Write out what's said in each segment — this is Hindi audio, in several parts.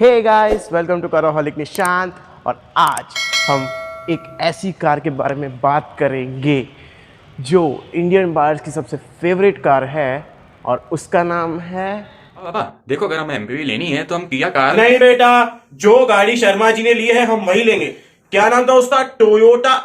Hey guys, welcome to Caroholic Nishant. और आज हम एक ऐसी कार के बारे में बात करेंगे जो इंडियन बायर्स की सबसे फेवरेट कार है और उसका नाम है। पापा देखो, अगर हमें एमपीवी लेनी है तो हम किया कार। नहीं बेटा, जो गाड़ी शर्मा जी ने ली है हम वही लेंगे। क्या नाम था उसका? टोयोटा।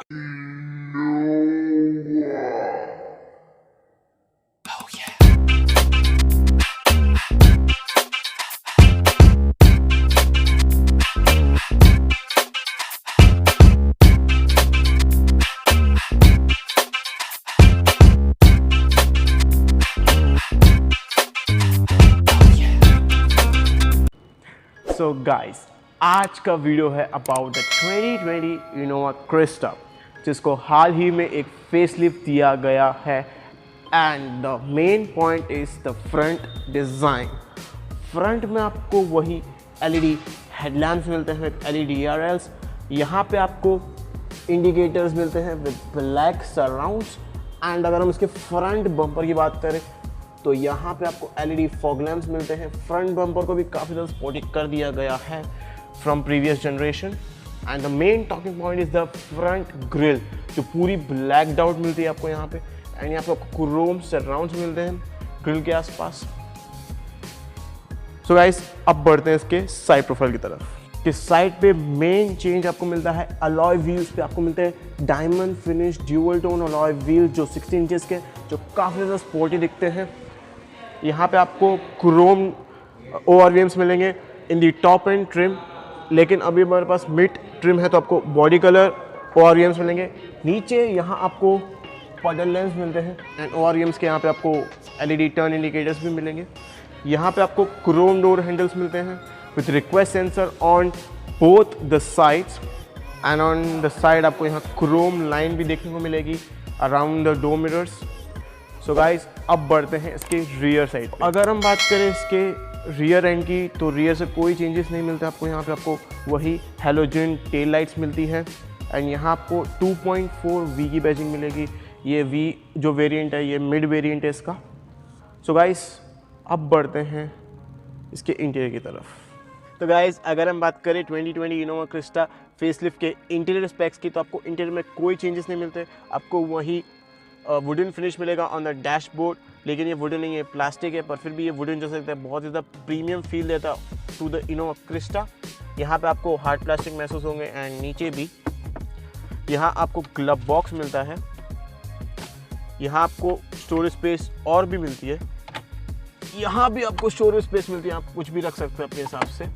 सो गाइस, आज का वीडियो है अबाउट द 2020 इनोवा क्रिस्टा, जिसको हाल ही में एक फेसलिफ्ट दिया गया है। And the main point is the front design. Front में आपको वही एलईडी हेडलैम्प्स मिलते हैं विद एलईडी ARLs। यहाँ पे आपको इंडिकेटर्स मिलते हैं विद ब्लैक सराउंड्स। एंड अगर हम इसके फ्रंट बम्पर की बात करें तो यहाँ पे आपको एलईडी फॉग लैम्प्स मिलते हैं। फ्रंट बम्पर को भी काफ़ी ज़्यादा स्पोर्टी कर दिया गया है from previous generation. And the main talking point is the front grille, जो पूरी ब्लैकड आउट मिलती है आपको यहाँ पे। एंड यहाँ पे आपको क्रोम सराउंड्स मिलते हैं ग्रिल के आसपास। सो गाइस, अब बढ़ते हैं इसके साइड प्रोफाइल की तरफ। कि साइड पे मेन चेंज आपको मिलता है अलॉय व्हील्स पे। आपको मिलते हैं diamond finish dual tone alloy wheel जो 16 इंचेस के, जो काफ़ी ज़्यादा स्पोर्टी दिखते हैं। यहाँ पे आपको क्रोम ORVMs मिलेंगे इन दी टॉप एंड ट्रिम, लेकिन अभी हमारे पास मिड ट्रिम है तो आपको बॉडी कलर ORVMs मिलेंगे। नीचे यहाँ आपको पडल लेंस मिलते हैं एंड ORVMs के यहाँ पे आपको LED टर्न इंडिकेटर्स भी मिलेंगे। यहाँ पे आपको क्रोम डोर हैंडल्स मिलते हैं with request sensor on both the sides. And on the side आपको यहाँ क्रोम लाइन भी देखने को मिलेगी around the door mirrors. So guys, अब बढ़ते हैं इसके रियर साइड। अगर हम बात करें इसके रियर एंड की तो रियर से कोई चेंजेस नहीं मिलते आपको। यहाँ पे आपको वही हैलोजन टेल लाइट्स मिलती है। एंड यहाँ आपको 2.4 V की बैजिंग मिलेगी। ये V जो वेरिएंट है ये मिड वेरिएंट है इसका। सो गाइस, अब बढ़ते हैं इसके इंटीरियर की तरफ। तो गाइस, अगर हम बात करें 2020 इनोवा क्रिस्टा फेसलिफ्ट के इंटीरियर स्पेक्स की तो आपको इंटीरियर में कोई चेंजेस नहीं मिलते। आपको वही वुडन फिनिश मिलेगा ऑन द डैशबोर्ड, लेकिन ये वुडन नहीं है, प्लास्टिक है, पर फिर भी ये वुडन जैसा लगता है, बहुत ज़्यादा प्रीमियम फील देता है टू द इनोवा क्रिस्टा। यहाँ पे आपको हार्ड प्लास्टिक महसूस होंगे। एंड नीचे भी यहाँ आपको ग्लव बॉक्स मिलता है। यहाँ आपको स्टोरेज स्पेस और भी मिलती है। यहाँ भी आपको स्टोरेज स्पेस मिलती है, आप कुछ भी रख सकते हैं अपने हिसाब से।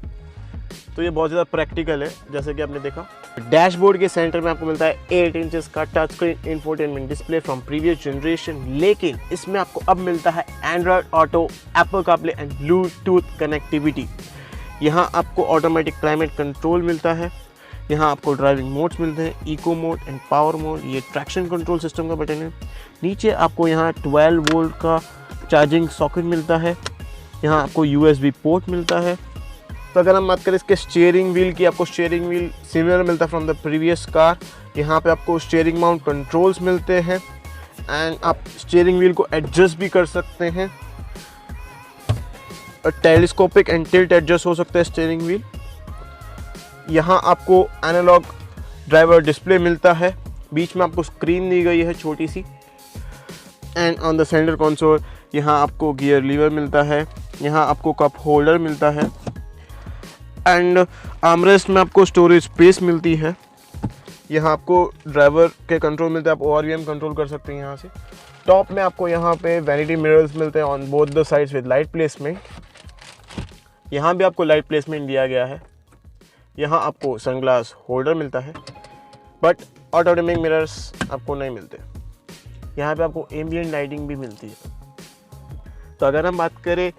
तो ये बहुत ज़्यादा प्रैक्टिकल है जैसे कि आपने देखा। डैशबोर्ड के सेंटर में आपको मिलता है 8 इंचेस का touch screen infotainment display from previous generation, लेकिन इसमें आपको अब मिलता है Android auto, Apple CarPlay and Bluetooth connectivity. यहाँ आपको ऑटोमेटिक क्लाइमेट कंट्रोल मिलता है। यहाँ आपको ड्राइविंग मोड्स मिलते हैं, eco mode and power mode. ये ट्रैक्शन कंट्रोल सिस्टम का बटन है। नीचे आपको यहाँ 12 वोल्ट का चार्जिंग सॉकेट मिलता है। यहाँ आपको USB पोर्ट मिलता है। तो अगर हम बात करें इसके स्टीयरिंग व्हील की, आपको स्टीयरिंग व्हील सिमिलर मिलता है फ्रॉम द प्रीवियस कार। यहाँ पे आपको स्टीयरिंग माउंट कंट्रोल्स मिलते हैं एंड आप स्टीयरिंग व्हील को एडजस्ट भी कर सकते हैं। टेलीस्कोपिक एंड टिल्ट एडजस्ट हो सकता है स्टीयरिंग व्हील। यहाँ आपको एनालॉग ड्राइवर डिस्प्ले मिलता है। बीच में आपको स्क्रीन दी गई है छोटी सी। And on the centre console यहाँ आपको गियर लीवर मिलता है। यहाँ आपको कप होल्डर मिलता है। एंड आर्मरेस्ट में आपको स्टोरेज स्पेस मिलती है। यहाँ आपको ड्राइवर के कंट्रोल मिलते हैं, आप ORVM कंट्रोल कर सकते हैं यहाँ से। टॉप में आपको यहाँ पे वैनिटी मिरर्स मिलते हैं on both the sides with light placement. यहाँ भी आपको लाइट प्लेसमेंट दिया गया है। यहाँ आपको सनग्लास होल्डर मिलता है, बट ऑटो डिमिंग मिरर्स आपको नहीं मिलते। यहाँ पे आपको एम्बिएंट लाइटिंग भी मिलती है। तो अगर हम बात करें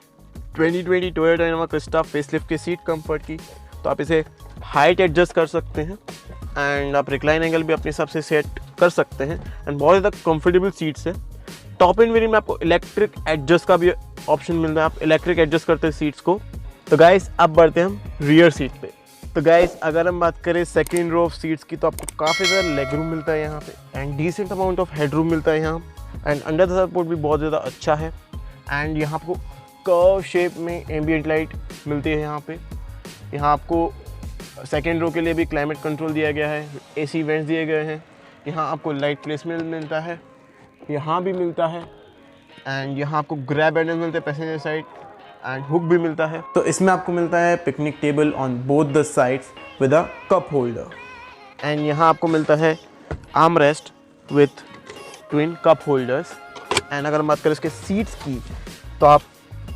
2020 टोयोटा इनोवा क्रिस्टा फेसलिफ्ट के सीट कंफर्ट की, तो आप इसे हाइट एडजस्ट कर सकते हैं एंड आप रिक्लाइन एंगल भी अपने हिसाब से सेट कर सकते हैं। एंड बहुत ज़्यादा कंफर्टेबल सीट्स है। टॉप एंड वेरिएंट में आपको इलेक्ट्रिक एडजस्ट का भी ऑप्शन मिलता है, आप इलेक्ट्रिक एडजस्ट करते हैं सीट्स को। तो गाइस, अब बढ़ते हैं हम रियर सीट पे। तो गाइस, अगर हम बात करें सेकेंड रो ऑफ सीट्स की तो आपको काफ़ी ज़्यादा लेग रूम मिलता है यहाँ पे and decent amount of head room मिलता है यहाँ। एंड अंडर द सपोर्ट भी बहुत ज़्यादा अच्छा है। एंड यहाँ आपको कर्व शेप में एम्बिएंट लाइट मिलती है यहाँ पे। यहाँ आपको सेकेंड रो के लिए भी क्लाइमेट कंट्रोल दिया गया है, AC वेंट्स दिए गए हैं। यहाँ आपको लाइट प्लेसमेंट मिलता है, यहाँ भी मिलता है, एंड यहाँ आपको ग्रैब हैंडल मिलते हैं पैसेंजर साइड, एंड हुक भी मिलता है। तो इसमें आपको मिलता है picnic table on both the sides with a cup holder, and यहाँ आपको मिलता है arm rest with twin cup holders. And अगर हम बात करें इसके सीट्स की तो आप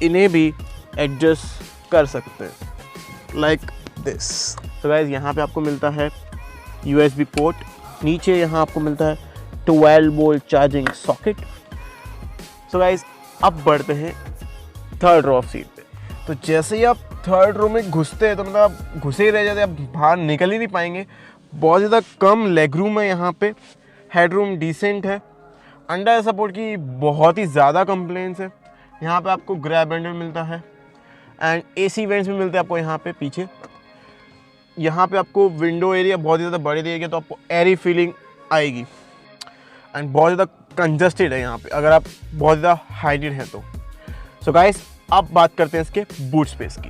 इन्हें भी एडजस्ट कर सकते हैं लाइक दिस। तो गाइज यहाँ पे आपको मिलता है USB पोर्ट, नीचे यहाँ आपको मिलता है 12 volt charging socket. So guys अब बढ़ते हैं थर्ड रो ऑफ सीट पे। तो जैसे ही आप थर्ड रो में घुसते हैं तो मतलब आप घुसे ही रह जाते हैं, आप बाहर निकल ही नहीं पाएंगे। बहुत ज़्यादा कम लेग रूम है यहाँ पे, हेड रूम डिसेंट है, अंडर सपोर्ट की बहुत ही ज़्यादा कंप्लेंट्स है। यहाँ पे आपको ग्रैब हैंडल मिलता है एंड AC वेंट्स भी मिलते हैं आपको यहाँ पे पीछे। यहाँ पे आपको विंडो एरिया बहुत ज़्यादा बड़े दिया गया तो आपको एयरी फीलिंग आएगी, एंड बहुत ज़्यादा कंजस्टेड है यहाँ पे अगर आप बहुत ज़्यादा हाइटेड हैं तो। सो गाइस अब बात करते हैं इसके बूट स्पेस की।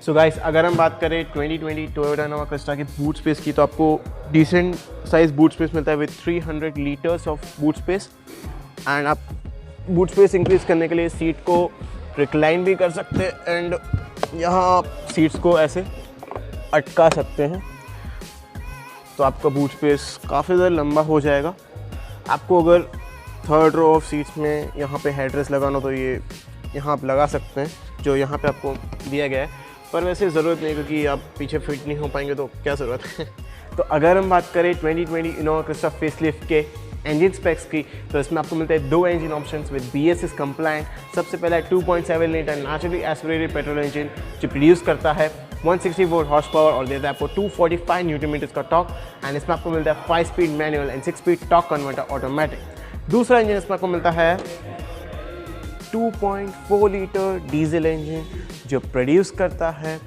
सो गाइस अगर हम बात करें 2020 टोयोटा इनोवा क्रिस्टा की बूट स्पेस की तो आपको डिसेंट साइज बूट स्पेस मिलता है with 300 litres of boot space. And आप बूट स्पेस इंक्रीज करने के लिए सीट को रिक्लाइन भी कर सकते हैं, एंड यहाँ आप सीट्स को ऐसे अटका सकते हैं तो आपका बूट स्पेस काफ़ी ज़्यादा लंबा हो जाएगा। आपको अगर थर्ड रो ऑफ सीट्स में यहाँ पे हेडरेस्ट लगाना तो ये यहाँ आप लगा सकते हैं जो यहाँ पे आपको दिया गया है, पर वैसे ज़रूरत नहीं क्योंकि आप पीछे फिट नहीं हो पाएंगे तो क्या ज़रूरत है। तो अगर हम बात करें 2020 इनोवा क्रिस्टा फेसलिफ्ट के इंजन स्पेक्स की तो इसमें आपको मिलता है 2 engine options with BS compliant. सबसे पहला है 2.7 litre naturally aspirated petrol engine जो प्रोड्यूस करता है 164 हॉर्स पावर और देता है आपको 245 न्यूटन मीटर्स का टॉर्क, एंड इसमें आपको मिलता है 5 speed manual and 6 speed torque converter automatic. दूसरा इंजन इसमें आपको मिलता है 2.4 लीटर डीजल इंजन जो प्रोड्यूस करता है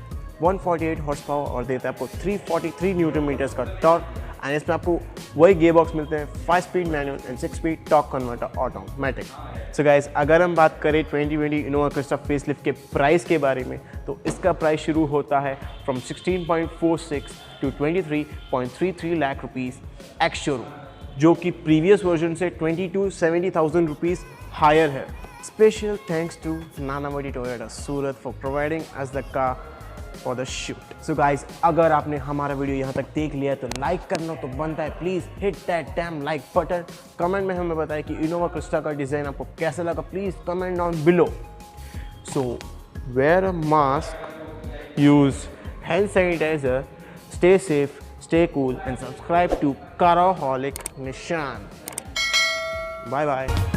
148 हॉर्स पावर और देता है आपको 343 न्यूटन मीटर्स का टॉर्क, एंड इसमें आपको वही गियर बॉक्स मिलते हैं 5 speed manual and 6 speed torque converter automatic. So guys अगर हम बात करें 2020 इनोवा क्रिस्टा फेसलिफ्ट के प्राइस के बारे में तो इसका प्राइस शुरू होता है from 16.46 to 23.33 lakh rupees ex showroom, जो कि प्रीवियस वर्जन से 22,70,000 रुपीज़ हायर है। Special thanks to Nanavati Toyota Surat for providing us the car for the shoot. So guys अगर आपने हमारा वीडियो यहाँ तक देख लिया है तो लाइक करना तो बनता है, please hit that dam like button. Comment में हमें बताएं कि इनोवा क्रिस्टा का डिज़ाइन आपको कैसा लगा, please comment down below. So wear a mask, use hand sanitiser, stay safe, stay cool and subscribe to Caraholic Nishan. Bye bye.